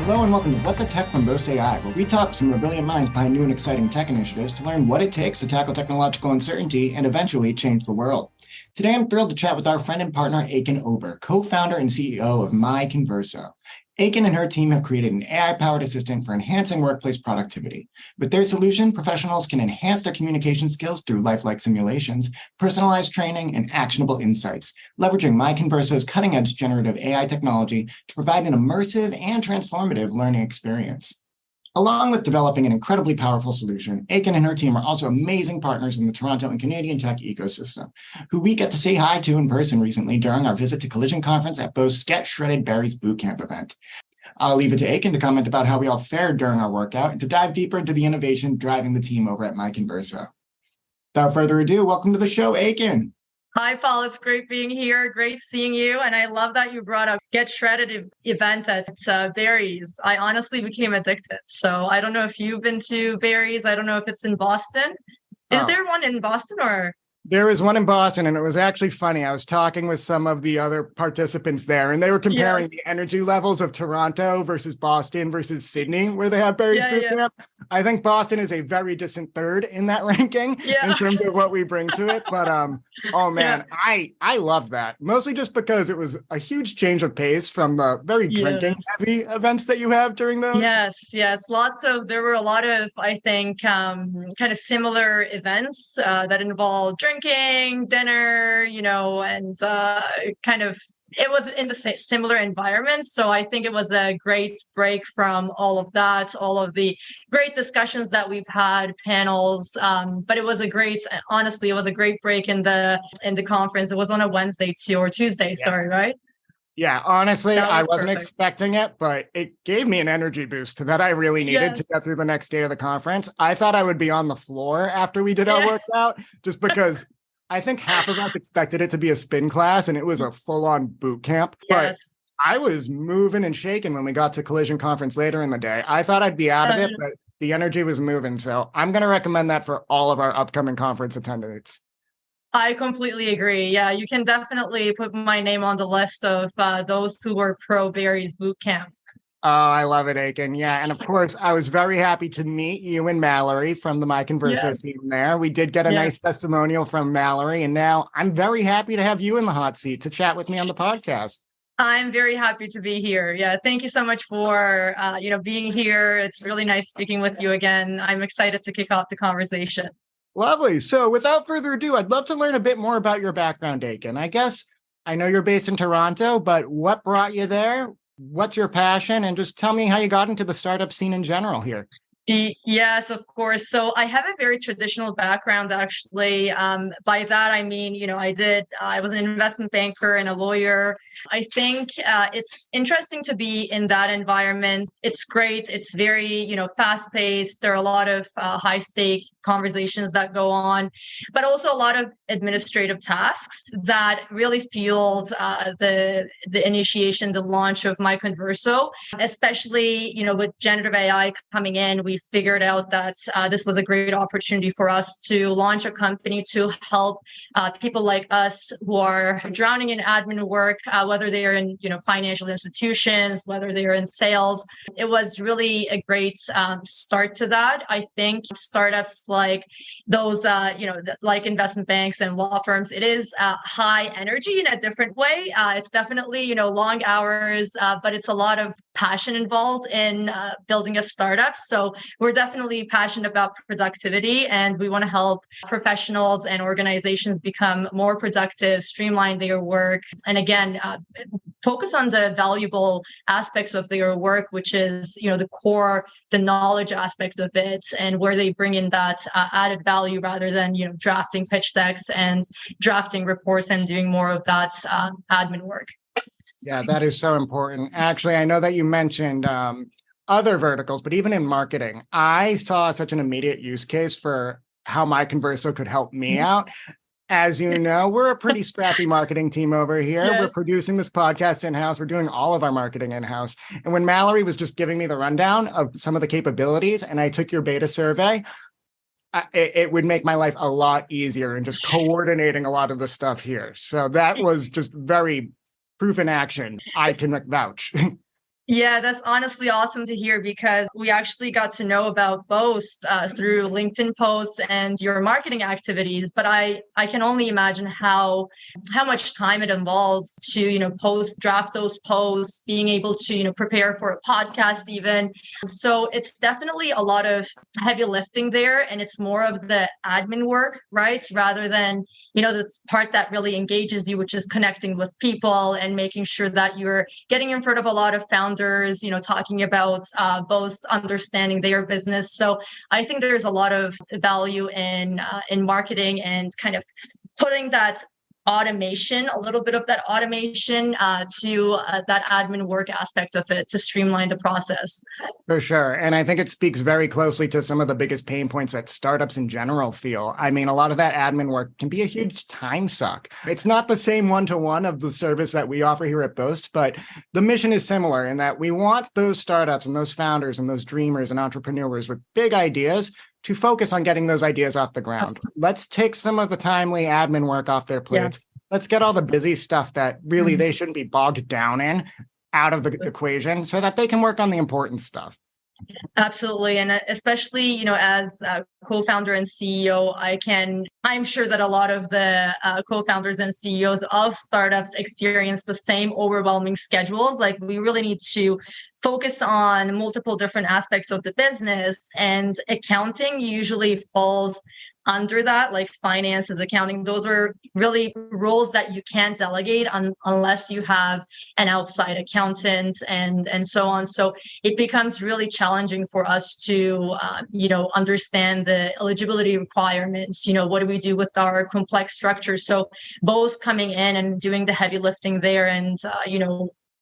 Hello and welcome to What the Tech from Boast AI, where we talk to some of the brilliant minds behind new and exciting tech initiatives to learn what it takes to tackle technological uncertainty and eventually change the world. Today, I'm thrilled to chat with our friend and partner, Ekin Ober, co-founder and CEO of myconverso. Ekin and her team have created an AI-powered assistant for enhancing workplace productivity. With their solution, professionals can enhance their communication skills through lifelike simulations, personalized training, and actionable insights, leveraging myconverso's cutting-edge generative AI technology to provide an immersive and transformative learning experience. Along with developing an incredibly powerful solution, Ekin and her team are also amazing partners in the Toronto and Canadian tech ecosystem, who we get to say hi to in person recently during our visit to Collision Conference at Boast's Get Shredded Berries Bootcamp event. I'll leave it to Ekin to comment about how we all fared during our workout and to dive deeper into the innovation driving the team over at myconverso. Without further ado, welcome to the show, Ekin. Hi, Paul. It's great being here. Great seeing you. And I love that you brought up Get Shredded event at Berries. I honestly became addicted. So I don't know if you've been to Berries. I don't know if it's in Boston. Is there one in Boston or? There was one in Boston, and it was actually funny. I was talking with some of the other participants there, and they were comparing the energy levels of Toronto versus Boston versus Sydney, where they have Berries Bootcamp. I think Boston is a very distant third in that ranking in terms of what we bring to it. But oh man, I loved that, mostly just because it was a huge change of pace from the very drinking heavy events that you have during those. Yes. There were a lot of, I think, kind of similar events that involved drinking, dinner, and kind of, it was in the similar environment. So I think it was a great break from all of that, all of the great discussions that we've had, panels. But it was honestly, it was a great break in the conference. It was on a Wednesday or Tuesday, right? Yeah, honestly, I wasn't expecting it, but it gave me an energy boost that I really needed to get through the next day of the conference. I thought I would be on the floor after we did our workout, just because I think half of us expected it to be a spin class and it was a full-on boot camp. But I was moving and shaking when we got to Collision Conference later in the day. I thought I'd be out of it, but the energy was moving. So I'm going to recommend that for all of our upcoming conference attendants. I completely agree. Yeah, you can definitely put my name on the list of those who were pro Berries Bootcamp. Oh, I love it, Ekin. Yeah, and of course, I was very happy to meet you and Mallory from the myconverso team there. We did get a nice testimonial from Mallory, and now I'm very happy to have you in the hot seat to chat with me on the podcast. I'm very happy to be here. Yeah, thank you so much for being here. It's really nice speaking with you again. I'm excited to kick off the conversation. Lovely. So without further ado, I'd love to learn a bit more about your background, Ekin. I guess I know you're based in Toronto, but what brought you there? What's your passion? And just tell me how you got into the startup scene in general here. Yes, of course. So I have a very traditional background, actually. By that, I mean, I was an investment banker and a lawyer. I think it's interesting to be in that environment. It's great. It's very, fast paced. There are a lot of high stake conversations that go on, but also a lot of administrative tasks that really fueled the initiation, the launch of myconverso, especially, with generative AI coming in. We figured out that this was a great opportunity for us to launch a company to help people like us who are drowning in admin work, whether they are in financial institutions, whether they are in sales. It was really a great start to that. I think startups like those, like investment banks and law firms, it is high energy in a different way. It's definitely long hours, but it's a lot of passion involved in building a startup. So we're definitely passionate about productivity, and we want to help professionals and organizations become more productive, streamline their work, and again, focus on the valuable aspects of their work, which is, the core, the knowledge aspect of it, and where they bring in that added value rather than, drafting pitch decks and drafting reports and doing more of that admin work. Yeah, that is so important. Actually, I know that you mentioned other verticals, but even in marketing, I saw such an immediate use case for how myconverso could help me out. As you know, we're a pretty scrappy marketing team over here. Yes. We're producing this podcast in-house. We're doing all of our marketing in-house. And when Mallory was just giving me the rundown of some of the capabilities, and I took your beta survey, it would make my life a lot easier in just coordinating a lot of the stuff here. So that was just very proof in action. I can vouch. Yeah, that's honestly awesome to hear because we actually got to know about Boast through LinkedIn posts and your marketing activities. But I can only imagine how much time it involves to draft those posts, being able to prepare for a podcast even. So it's definitely a lot of heavy lifting there, and it's more of the admin work, right? Rather than the part that really engages you, which is connecting with people and making sure that you're getting in front of a lot of founders, talking about both understanding their business. So I think there's a lot of value in marketing and kind of putting that automation, a little bit of that automation to that admin work aspect of it to streamline the process. For sure. And I think it speaks very closely to some of the biggest pain points that startups in general feel. I mean, a lot of that admin work can be a huge time suck. It's not the same one-to-one of the service that we offer here at Boast, but the mission is similar in that we want those startups and those founders and those dreamers and entrepreneurs with big ideas to focus on getting those ideas off the ground. Absolutely. Let's take some of the timely admin work off their plates. Yeah. Let's get all the busy stuff that really they shouldn't be bogged down in out of the equation so that they can work on the important stuff. Absolutely. And especially, as a co-founder and CEO, I'm sure that a lot of the co-founders and CEOs of startups experience the same overwhelming schedules. Like we really need to focus on multiple different aspects of the business, and accounting usually falls under that, like finances, accounting. Those are really roles that you can't delegate unless you have an outside accountant and so on. So it becomes really challenging for us to, understand the eligibility requirements. What do we do with our complex structure? So both coming in and doing the heavy lifting there and,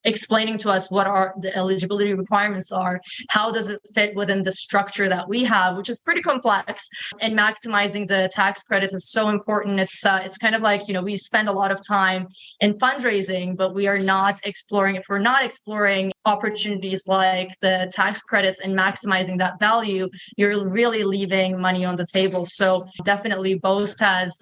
explaining to us what are the eligibility requirements are, how does it fit within the structure that we have, which is pretty complex, and maximizing the tax credits is so important. It's kind of like, we spend a lot of time in fundraising, but we are not exploring, if we're not exploring opportunities like the tax credits and maximizing that value, you're really leaving money on the table. So definitely Boast has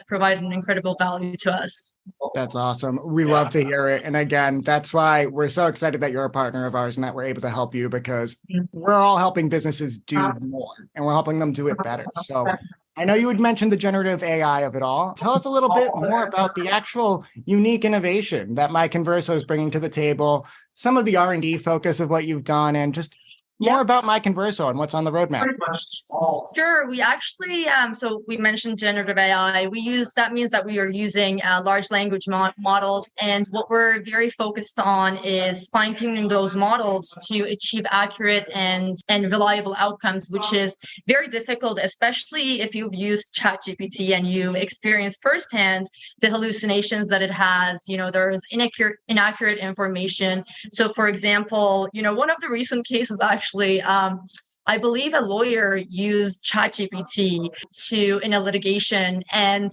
provided an incredible value to us. That's awesome. We love to hear it. And again, that's why we're so excited that you're a partner of ours and that we're able to help you, because we're all helping businesses do more and we're helping them do it better. So I know you had mentioned the generative AI of it all. Tell us a little bit more about the actual unique innovation that myconverso is bringing to the table, some of the R&D focus of what you've done, and just more about myconverso and what's on the roadmap. Sure. We actually, so we mentioned generative AI. That means that we are using large language models. And what we're very focused on is fine-tuning those models to achieve accurate and reliable outcomes, which is very difficult, especially if you've used ChatGPT and you experience firsthand the hallucinations that it has. There's inaccurate information. So for example, one of the recent cases actually, I believe a lawyer used ChatGPT in a litigation, and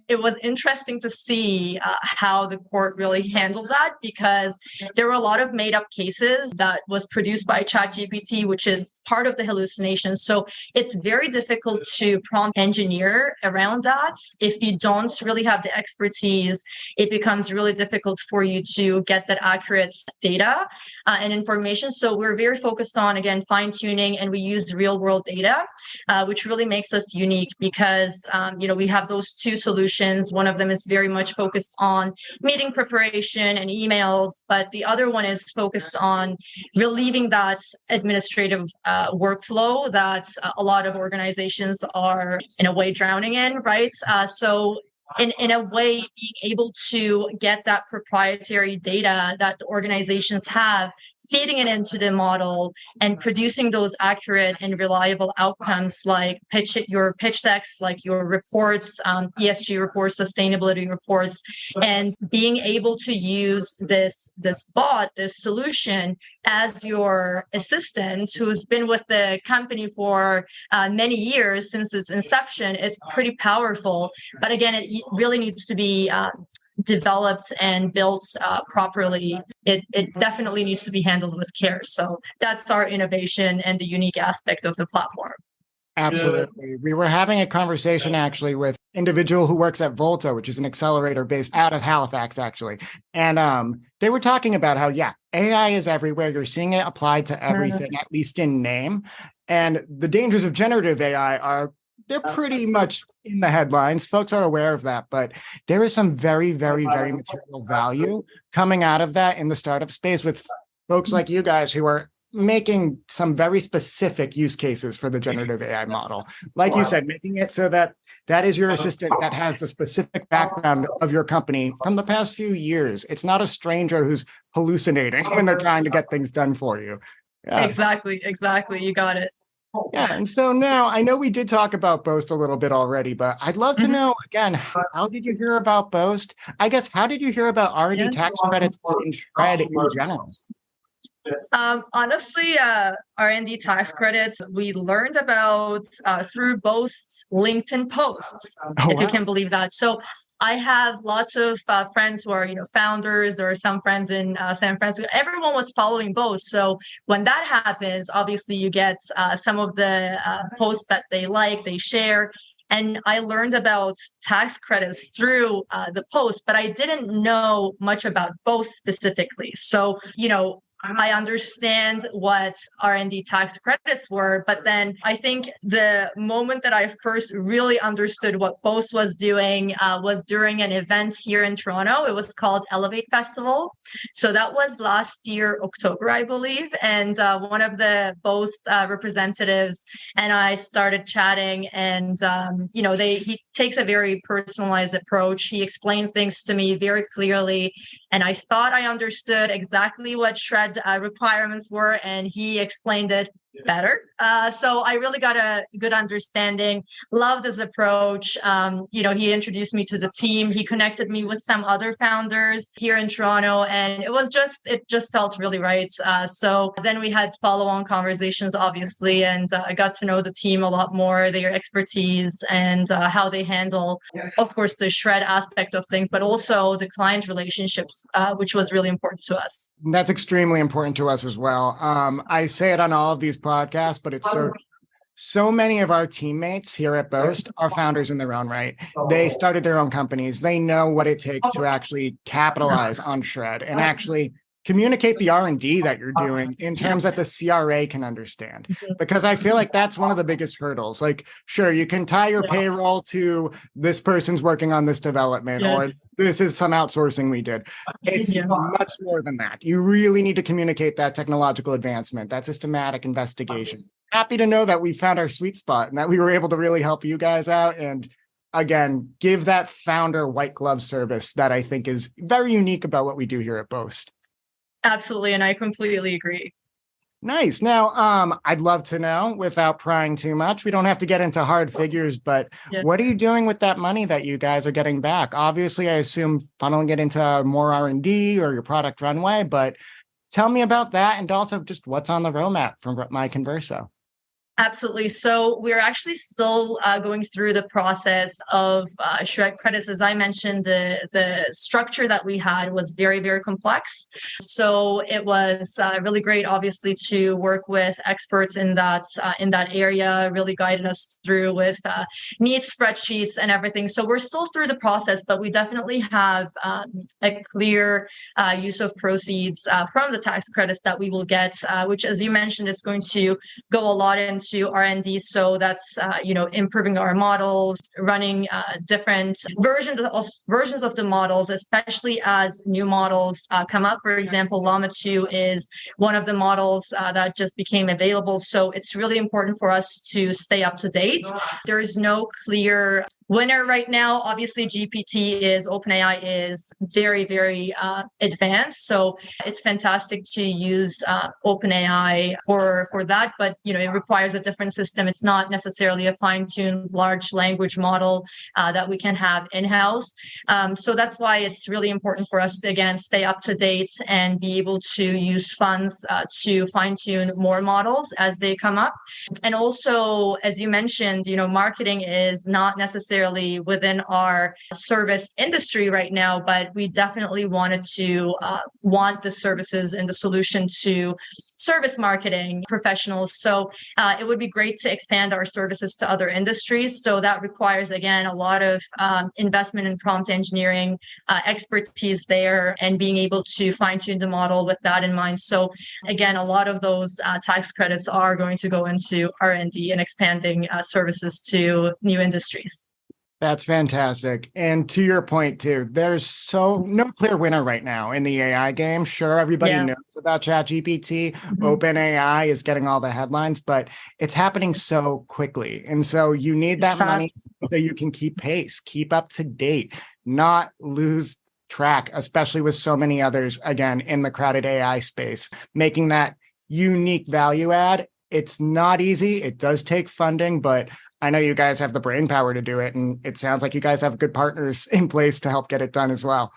it was interesting to see how the court really handled that, because there were a lot of made up cases that was produced by ChatGPT, which is part of the hallucination. So it's very difficult to prompt engineer around that. If you don't really have the expertise, it becomes really difficult for you to get that accurate data and information. So we're very focused on, again, fine tuning. And we used real world data, which really makes us unique because, we have those two solutions. One of them is very much focused on meeting preparation and emails, but the other one is focused on relieving that administrative workflow that a lot of organizations are in a way drowning in, right? So in a way, being able to get that proprietary data that the organizations have, feeding it into the model and producing those accurate and reliable outcomes like your pitch decks, like your reports, ESG reports, sustainability reports, and being able to use this solution as your assistant who's been with the company for many years since its inception. It's pretty powerful. But again, it really needs to be developed and built properly. It definitely needs to be handled with care. So that's our innovation and the unique aspect of the platform. Absolutely. We were having a conversation actually with individual who works at Volta, which is an accelerator based out of Halifax, actually. And they were talking about how, yeah, AI is everywhere. You're seeing it applied to everything, at least in name. And the dangers of generative AI they're pretty much in the headlines. Folks are aware of that, but there is some very, very, very material value coming out of that in the startup space with folks like you guys who are making some very specific use cases for the generative AI model. Like you said, making it so that that is your assistant that has the specific background of your company from the past few years. It's not a stranger who's hallucinating when they're trying to get things done for you. Yeah. Exactly. You got it. Yeah. And so now I know we did talk about Boast a little bit already, but I'd love to know again, how did you hear about Boast? I guess, how did you hear about R&D tax credits in SRED in general? Honestly, R&D tax credits, we learned about through Boast's LinkedIn posts, if you can believe that. So I have lots of friends who are, founders, or some friends in San Francisco. Everyone was following Boast. So when that happens, obviously you get some of the posts that they share. And I learned about tax credits through the post, but I didn't know much about Boast specifically. So, I understand what R&D tax credits were, but then I think the moment that I first really understood what Boast was doing was during an event here in Toronto. It was called Elevate Festival. So that was last year, October, I believe. And one of the Boast representatives and I started chatting, and he takes a very personalized approach. He explained things to me very clearly, and I thought I understood exactly what SRED requirements were, and he explained it better. So I really got a good understanding, loved his approach. He introduced me to the team. He connected me with some other founders here in Toronto, and it just felt really right. So then we had follow-on conversations, obviously, and I got to know the team a lot more, their expertise, and how they handle, of course, the SRED aspect of things, but also the client relationships, which was really important to us. That's extremely important to us as well. I say it on all of these podcasts, but it's so many of our teammates here at Boast are founders in their own right. They started their own companies. They know what it takes to actually capitalize on SRED and actually communicate the R&D that you're doing in terms that the CRA can understand. Because I feel like that's one of the biggest hurdles. Like, sure, you can tie your payroll to this person's working on this development, or this is some outsourcing we did. It's much more than that. You really need to communicate that technological advancement, that systematic investigation. Happy to know that we found our sweet spot and that we were able to really help you guys out. And again, give that founder white glove service that I think is very unique about what we do here at Boast. Absolutely. And I completely agree. Nice. Now, I'd love to know, without prying too much, we don't have to get into hard figures, but what are you doing with that money that you guys are getting back? Obviously, I assume funneling it into more R&D or your product runway, but tell me about that, and also just what's on the roadmap from myconverso. Absolutely. So we're actually still going through the process of SRED credits. As I mentioned, the structure that we had was very, very complex. So it was really great, obviously, to work with experts in that area, really guided us through with neat spreadsheets and everything. So we're still through the process, but we definitely have a clear use of proceeds from the tax credits that we will get, which, as you mentioned, is going to go a lot into R&D. So that's improving our models, running different versions of the models, especially as new models come up. For example, Llama 2 is one of the models that just became available. So it's really important for us to stay up to date. There is no clear winner right now. Obviously, OpenAI is very, very advanced. So it's fantastic to use OpenAI for that, but it requires a different system. It's not necessarily a fine-tuned large language model that we can have in-house. So that's why it's really important for us to, again, stay up to date and be able to use funds to fine-tune more models as they come up. And also, as you mentioned, marketing is not necessarily necessarily within our service industry right now, but we definitely want the services and the solution to service marketing professionals. So it would be great to expand our services to other industries. So that requires, again, a lot of investment in prompt engineering, expertise there, and being able to fine tune the model with that in mind. So again, a lot of those tax credits are going to go into R&D and expanding services to new industries. That's fantastic. And to your point too, there's no clear winner right now in the AI game. Sure, everybody knows about ChatGPT. OpenAI is getting all the headlines, but it's happening so quickly. And so you need that money so you can keep pace, keep up to date, not lose track, especially with so many others, again, in the crowded AI space, making that unique value add. It's not easy. It does take funding, but I know you guys have the brain power to do it. And it sounds like you guys have good partners in place to help get it done as well.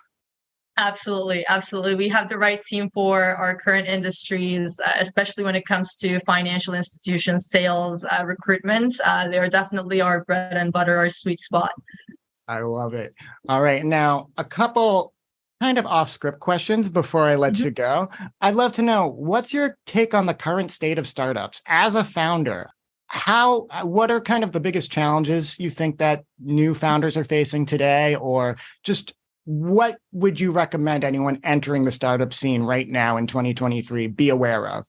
Absolutely. Absolutely. We have the right team for our current industries, especially when it comes to financial institutions, sales, recruitment. They are definitely our bread and butter, our sweet spot. I love it. All right. Now, a couple kind of off script questions before I let you go. I'd love to know, what's your take on the current state of startups as a founder? What are kind of the biggest challenges you think that new founders are facing today? Or just what would you recommend anyone entering the startup scene right now in 2023 be aware of?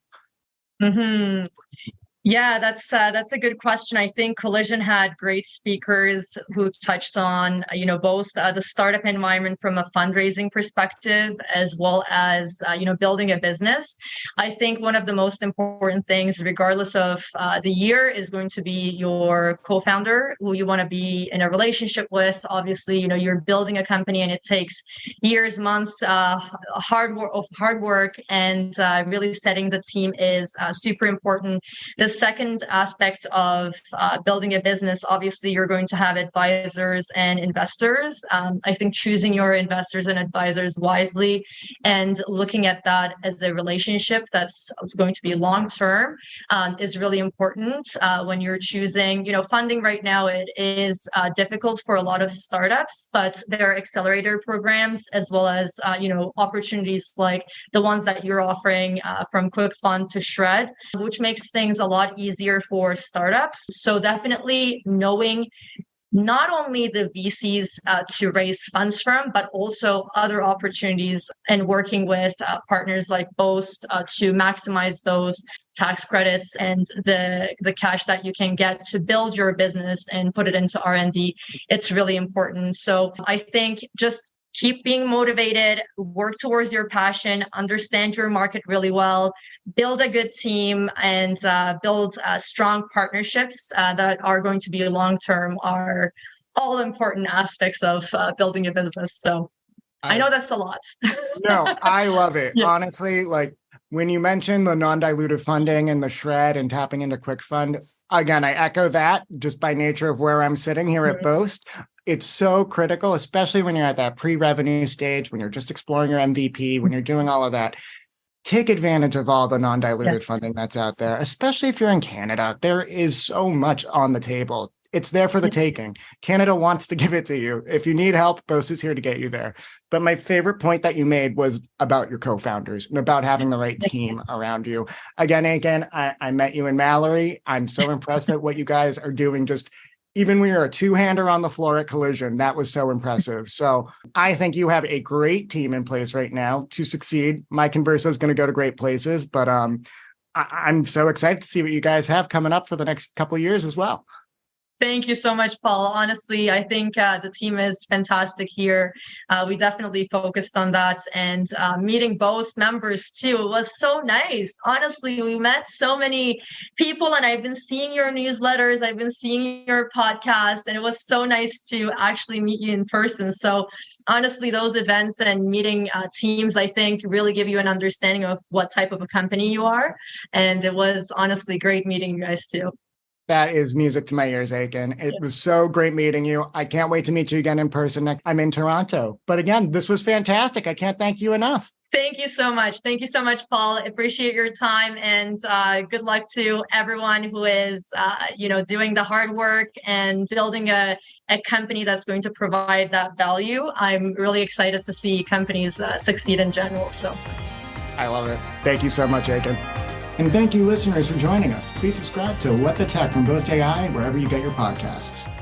Yeah, that's a good question. I think Collision had great speakers who touched on, both the startup environment from a fundraising perspective, as well as, building a business. I think one of the most important things, regardless of the year, is going to be your co-founder, who you want to be in a relationship with. Obviously, you're building a company and it takes years, months, hard work, and really setting the team is super important. The second aspect of building a business, obviously, you're going to have advisors and investors. I think choosing your investors and advisors wisely and looking at that as a relationship that's going to be long-term is really important when you're choosing, funding right now. It is difficult for a lot of startups, but there are accelerator programs as well as, opportunities like the ones that you're offering from Quick Fund to SREDed, which makes things a lot easier for startups. So definitely knowing not only the VCs to raise funds from, but also other opportunities and working with partners like Boast to maximize those tax credits and the cash that you can get to build your business and put it into R&D. It's really important. So I think just keep being motivated, work towards your passion, understand your market really well, build a good team, and build strong partnerships that are going to be long-term are all important aspects of building a business. So I know that's a lot. No, I love it. Yeah. Honestly, like when you mentioned the non-dilutive funding and the SRED and tapping into Quick Fund, again, I echo that just by nature of where I'm sitting here at Boast. It's so critical, especially when you're at that pre-revenue stage, when you're just exploring your MVP, when you're doing all of that. Take advantage of all the non-dilutive funding that's out there, especially if you're in Canada. There is so much on the table. It's there for the taking. Canada wants to give it to you. If you need help, Boast is here to get you there. But my favorite point that you made was about your co-founders and about having the right team around you. Again, I met you in Mallory. I'm so impressed at what you guys are doing. Just even when you're a two-hander on the floor at Collision, that was so impressive. So I think you have a great team in place right now to succeed. myconverso is going to go to great places, but I'm so excited to see what you guys have coming up for the next couple of years as well. Thank you so much, Paul. Honestly, I think the team is fantastic here. We definitely focused on that, and meeting Boast members too. It was so nice. Honestly, we met so many people, and I've been seeing your newsletters. I've been seeing your podcast, and it was so nice to actually meet you in person. So honestly, those events and meeting teams, I think, really give you an understanding of what type of a company you are. And it was honestly great meeting you guys too. That is music to my ears, Ekin. It was so great meeting you. I can't wait to meet you again in person. I'm in Toronto. But again, this was fantastic. I can't thank you enough. Thank you so much. Thank you so much, Paul. Appreciate your time, and good luck to everyone who is, doing the hard work and building a company that's going to provide that value. I'm really excited to see companies succeed in general. So I love it. Thank you so much, Ekin. And thank you, listeners, for joining us. Please subscribe to What the Tech from Boast AI wherever you get your podcasts.